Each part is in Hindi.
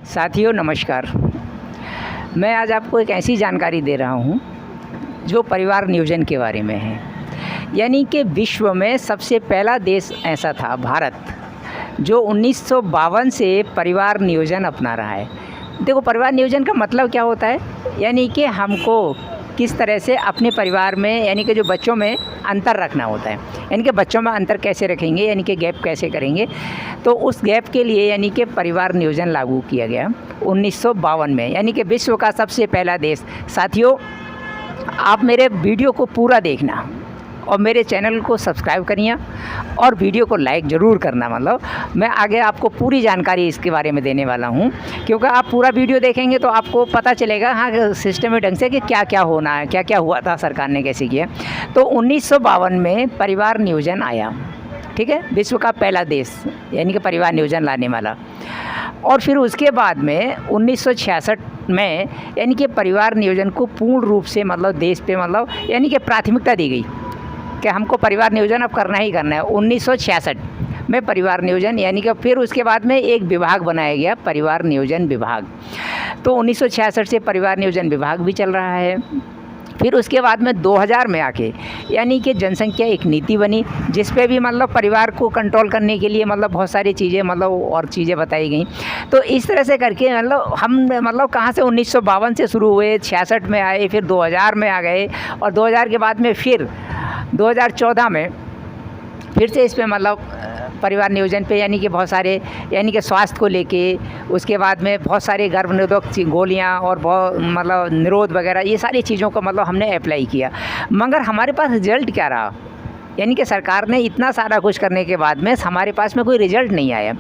साथियों नमस्कार। मैं आज आपको एक ऐसी जानकारी दे रहा हूँ जो परिवार नियोजन के बारे में है। यानी कि विश्व में सबसे पहला देश ऐसा था भारत, जो 1952 से परिवार नियोजन अपना रहा है। देखो, परिवार नियोजन का मतलब क्या होता है, यानी कि हमको किस तरह से अपने परिवार में यानी कि जो बच्चों में अंतर रखना होता है, यानी कि बच्चों में अंतर कैसे रखेंगे, यानी कि गैप कैसे करेंगे। तो उस गैप के लिए यानी कि परिवार नियोजन लागू किया गया 1952 में, यानी कि विश्व का सबसे पहला देश। साथियों, आप मेरे वीडियो को पूरा देखना और मेरे चैनल को सब्सक्राइब करिए और वीडियो को लाइक ज़रूर करना। मतलब मैं आगे आपको पूरी जानकारी इसके बारे में देने वाला हूं, क्योंकि आप पूरा वीडियो देखेंगे तो आपको पता चलेगा हाँ सिस्टम में ढंग से कि क्या क्या होना है, क्या क्या हुआ था, सरकार ने कैसे किया। तो 1952 में परिवार नियोजन आया, ठीक है, विश्व का पहला देश यानी कि परिवार नियोजन लाने वाला। और फिर उसके बाद में 1966 में यानी कि परिवार नियोजन को पूर्ण रूप से मतलब देश पे मतलब यानी कि प्राथमिकता दी गई कि हमको परिवार नियोजन अब करना ही करना है। 1966 में परिवार नियोजन यानी कि फिर उसके बाद में एक विभाग बनाया गया, परिवार नियोजन विभाग। तो 1966 से परिवार नियोजन विभाग भी चल रहा है। फिर उसके बाद में 2000 में आके यानी कि जनसंख्या एक नीति बनी, जिस पे भी मतलब परिवार को कंट्रोल करने के लिए मतलब बहुत सारी चीज़ें मतलब और चीज़ें बताई गई। तो इस तरह से करके मतलब हम मतलब कहाँ से 1952 से शुरू हुए, 66 में आए, फिर 2000 में आ गए और 2000 के बाद में फिर 2014 में फिर से इस पे मतलब परिवार नियोजन पे यानी कि बहुत सारे यानी कि स्वास्थ्य को लेके, उसके बाद में बहुत सारे गर्भ निरोधक गोलियाँ और बहुत मतलब निरोध वगैरह ये सारी चीज़ों को मतलब हमने अप्लाई किया। मगर हमारे पास रिजल्ट क्या रहा, यानी कि सरकार ने इतना सारा कुछ करने के बाद में हमारे पास में कोई रिजल्ट नहीं आया।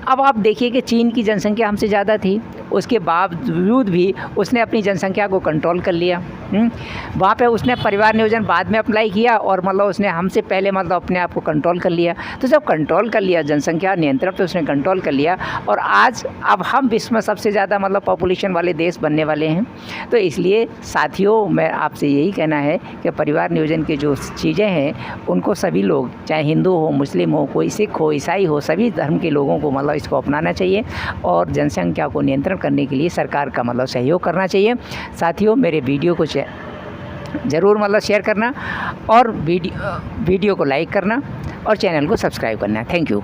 अब आप देखिए कि चीन की जनसंख्या हमसे ज़्यादा थी, उसके बावजूद भी उसने अपनी जनसंख्या को कंट्रोल कर लिया। वहाँ पे उसने परिवार नियोजन बाद में अप्लाई किया और मतलब उसने हमसे पहले मतलब अपने आप को कंट्रोल कर लिया। तो जब कंट्रोल कर लिया, जनसंख्या नियंत्रण पे उसने कंट्रोल कर लिया और आज अब हम विश्व में सबसे ज़्यादा मतलब पॉपुलेशन वाले देश बनने वाले हैं। तो इसलिए साथियों, मैं आपसे यही कहना है कि परिवार नियोजन की जो चीज़ें हैं उनको सभी लोग, चाहे हिंदू हो, मुस्लिम हो, कोई सिख हो, ईसाई हो, सभी धर्म के लोगों को मतलब इसको अपनाना चाहिए और जनसंख्या को नियंत्रण करने के लिए सरकार का मतलब सहयोग करना चाहिए। साथियों, मेरे वीडियो को ज़रूर मतलब शेयर करना और वीडियो को लाइक करना और चैनल को सब्सक्राइब करना। Thank you.